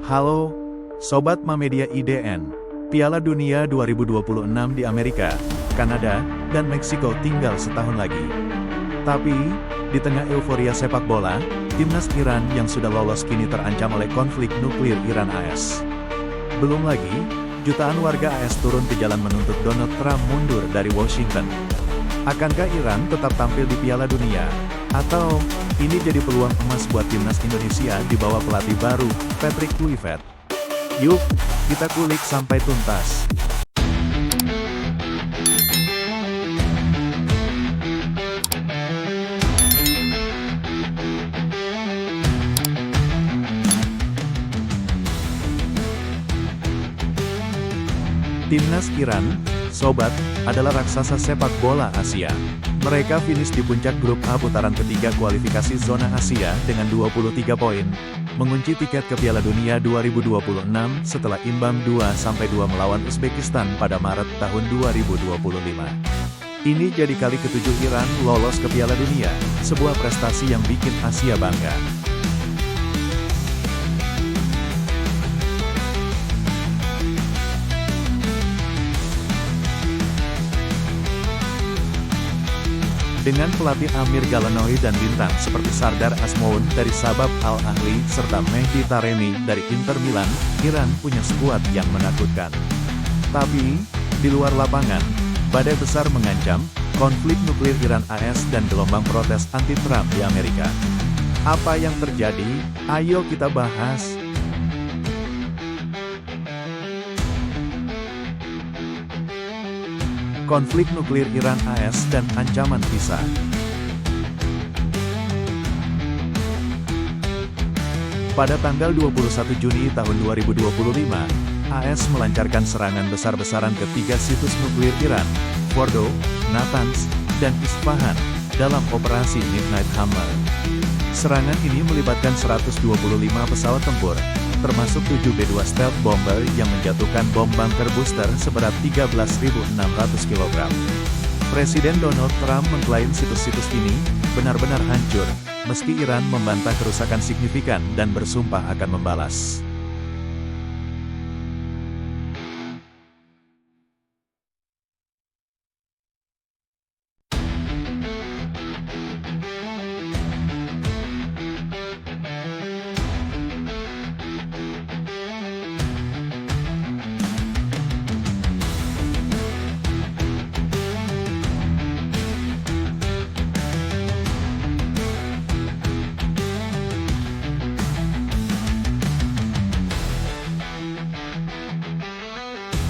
Halo, Sobat Mamedia IDN. Piala Dunia 2026 di Amerika, Kanada, dan Meksiko tinggal setahun lagi. Tapi, di tengah euforia sepak bola, timnas Iran yang sudah lolos kini terancam oleh konflik nuklir Iran-AS. Belum lagi, jutaan warga AS turun ke jalan menuntut Donald Trump mundur dari Washington. Akankah Iran tetap tampil di Piala Dunia? Atau, ini jadi peluang emas buat timnas Indonesia di bawah pelatih baru, Patrick Kluivert? Yuk, kita kulik sampai tuntas. Timnas Iran, sobat, adalah raksasa sepak bola Asia. Mereka finish di puncak grup A putaran ketiga kualifikasi zona Asia dengan 23 poin, mengunci tiket ke Piala Dunia 2026 setelah imbang 2-2 melawan Uzbekistan pada Maret tahun 2025. Ini jadi kali ketujuh Iran lolos ke Piala Dunia, sebuah prestasi yang bikin Asia bangga. Dengan pelatih Amir Galanoi dan bintang seperti Sardar Azmoun dari Sabab Al-Ahli serta Mehdi Taremi dari Inter Milan, Iran punya skuad yang menakutkan. Tapi, di luar lapangan, badai besar mengancam, konflik nuklir Iran-AS dan gelombang protes anti-Trump di Amerika. Apa yang terjadi? Ayo kita bahas. Konflik nuklir Iran-AS dan ancaman visa. Pada tanggal 21 Juni tahun 2025, AS melancarkan serangan besar-besaran ke 3 situs nuklir Iran, Fordow, Natanz, dan Isfahan, dalam operasi Midnight Hammer. Serangan ini melibatkan 125 pesawat tempur, termasuk 7 B-2 stealth bomber yang menjatuhkan bom bunker booster seberat 13.600 kg. Presiden Donald Trump mengklaim situs-situs ini benar-benar hancur, meski Iran membantah kerusakan signifikan dan bersumpah akan membalas.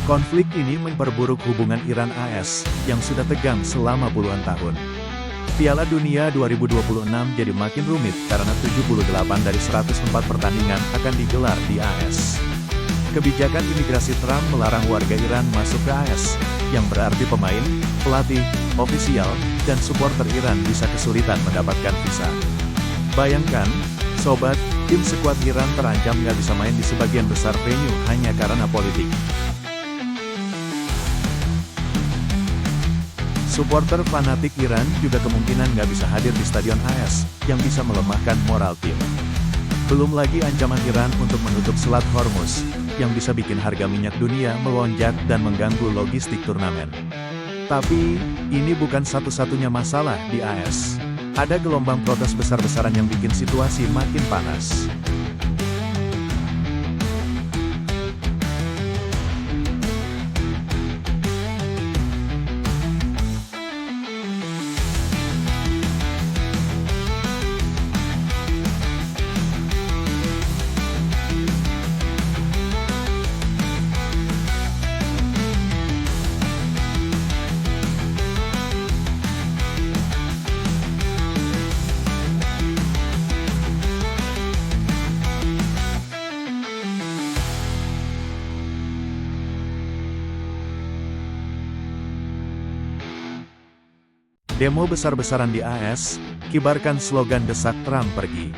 Konflik ini memperburuk hubungan Iran-AS, yang sudah tegang selama puluhan tahun. Piala Dunia 2026 jadi makin rumit karena 78 dari 104 pertandingan akan digelar di AS. Kebijakan imigrasi Trump melarang warga Iran masuk ke AS, yang berarti pemain, pelatih, ofisial, dan supporter Iran bisa kesulitan mendapatkan visa. Bayangkan, sobat, tim skuad Iran terancam nggak bisa main di sebagian besar venue hanya karena politik. Supporter fanatik Iran juga kemungkinan nggak bisa hadir di Stadion AS, yang bisa melemahkan moral tim. Belum lagi ancaman Iran untuk menutup Selat Hormuz, yang bisa bikin harga minyak dunia melonjak dan mengganggu logistik turnamen. Tapi, ini bukan satu-satunya masalah di AS. Ada gelombang protes besar-besaran yang bikin situasi makin panas. Demo besar-besaran di AS, kibarkan slogan desak Trump pergi.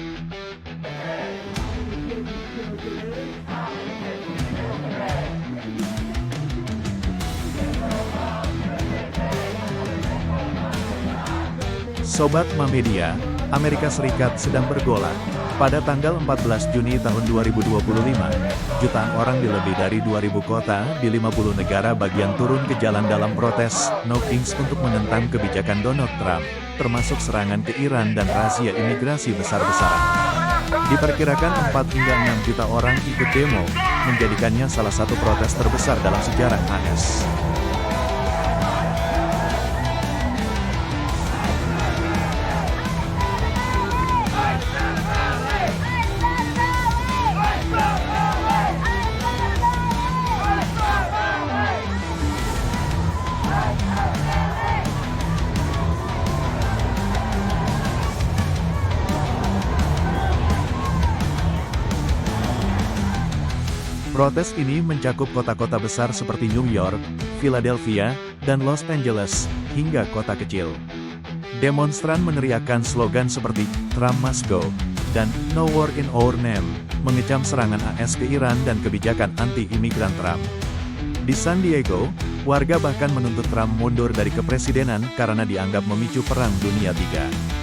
Sobat Mamedia, Amerika Serikat sedang bergolak. Pada tanggal 14 Juni tahun 2025, jutaan orang di lebih dari 2.000 kota di 50 negara bagian turun ke jalan dalam protes No Kings untuk menentang kebijakan Donald Trump, termasuk serangan ke Iran dan razia imigrasi besar-besaran. Diperkirakan 4 hingga 6 juta orang ikut demo, menjadikannya salah satu protes terbesar dalam sejarah AS. Protes ini mencakup kota-kota besar seperti New York, Philadelphia, dan Los Angeles, hingga kota kecil. Demonstran meneriakkan slogan seperti "Trump must go" dan "No war in our name", mengecam serangan AS ke Iran dan kebijakan anti-imigran Trump. Di San Diego, warga bahkan menuntut Trump mundur dari kepresidenan karena dianggap memicu Perang Dunia III.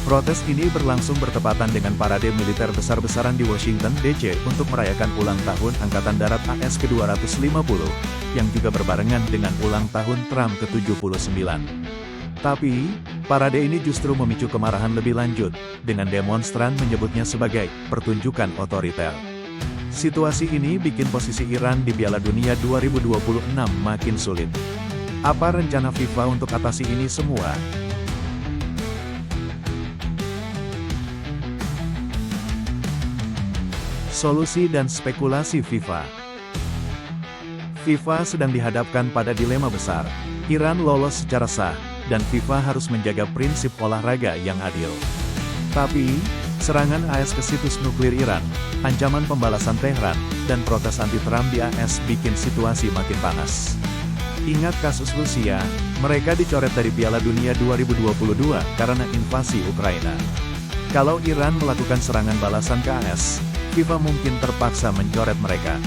Protes ini berlangsung bertepatan dengan parade militer besar-besaran di Washington, D.C. untuk merayakan ulang tahun Angkatan Darat AS ke-250, yang juga berbarengan dengan ulang tahun Trump ke-79. Tapi, parade ini justru memicu kemarahan lebih lanjut, dengan demonstran menyebutnya sebagai pertunjukan otoriter. Situasi ini bikin posisi Iran di Piala Dunia 2026 makin sulit. Apa rencana FIFA untuk atasi ini semua? Solusi dan spekulasi FIFA. FIFA sedang dihadapkan pada dilema besar. Iran lolos secara sah, dan FIFA harus menjaga prinsip olahraga yang adil. Tapi, serangan AS ke situs nuklir Iran, ancaman pembalasan Tehran, dan protes anti-Trump di AS bikin situasi makin panas. Ingat kasus Rusia, mereka dicoret dari Piala Dunia 2022 karena invasi Ukraina. Kalau Iran melakukan serangan balasan ke AS, FIFA mungkin terpaksa mencoret mereka.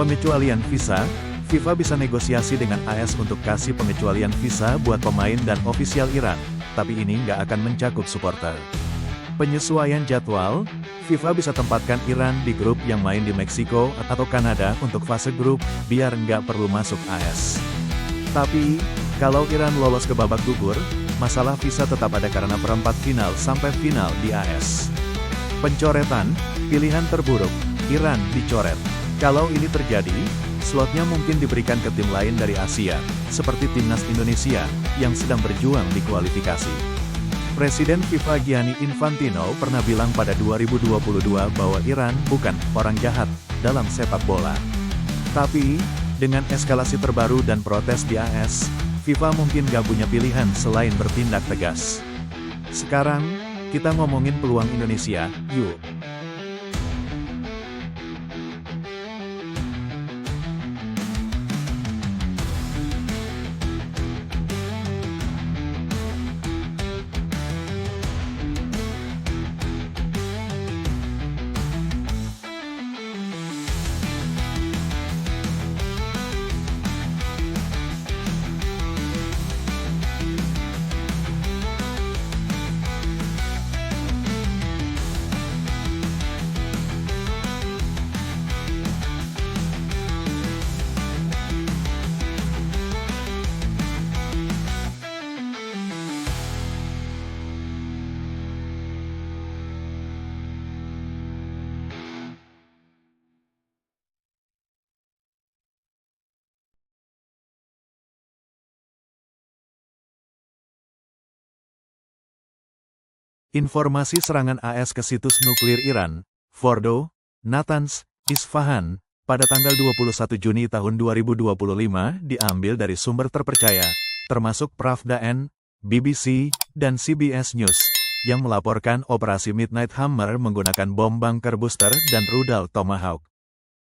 Pengecualian visa, FIFA bisa negosiasi dengan AS untuk kasih pengecualian visa buat pemain dan ofisial Iran, tapi ini nggak akan mencakup supporter. Penyesuaian jadwal, FIFA bisa tempatkan Iran di grup yang main di Meksiko atau Kanada untuk fase grup, biar nggak perlu masuk AS. Tapi, kalau Iran lolos ke babak gugur, masalah visa tetap ada karena perempat final sampai final di AS. Pencoretan, pilihan terburuk, Iran dicoret. Kalau ini terjadi, slotnya mungkin diberikan ke tim lain dari Asia, seperti Timnas Indonesia, yang sedang berjuang di kualifikasi. Presiden FIFA Gianni Infantino pernah bilang pada 2022 bahwa Iran bukan orang jahat dalam sepak bola. Tapi, dengan eskalasi terbaru dan protes di AS, FIFA mungkin gak punya pilihan selain bertindak tegas. Sekarang, kita ngomongin peluang Indonesia, yuk. Informasi serangan AS ke situs nuklir Iran, Fordo, Natanz, Isfahan, pada tanggal 21 Juni tahun 2025 diambil dari sumber terpercaya, termasuk Pravda-N, BBC, dan CBS News, yang melaporkan operasi Midnight Hammer menggunakan bom bunker booster dan rudal Tomahawk.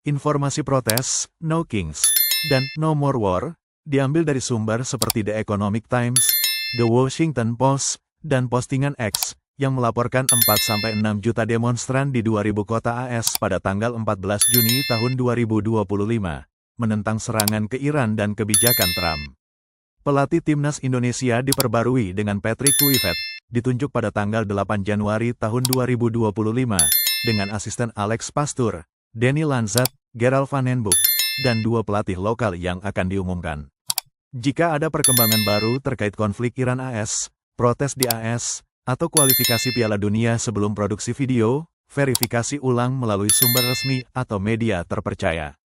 Informasi protes, No Kings, dan No More War, diambil dari sumber seperti The Economic Times, The Washington Post, dan postingan X, yang melaporkan 4-6 juta demonstran di 2000 kota AS pada tanggal 14 Juni tahun 2025, menentang serangan ke Iran dan kebijakan Trump. Pelatih timnas Indonesia diperbarui dengan Patrick Kluivert, ditunjuk pada tanggal 8 Januari tahun 2025, dengan asisten Alex Pastur, Denny Lanzat, Gerald Van den Boeck, dan 2 pelatih lokal yang akan diumumkan. Jika ada perkembangan baru terkait konflik Iran-AS, protes di AS, atau kualifikasi Piala Dunia sebelum produksi video, verifikasi ulang melalui sumber resmi atau media terpercaya.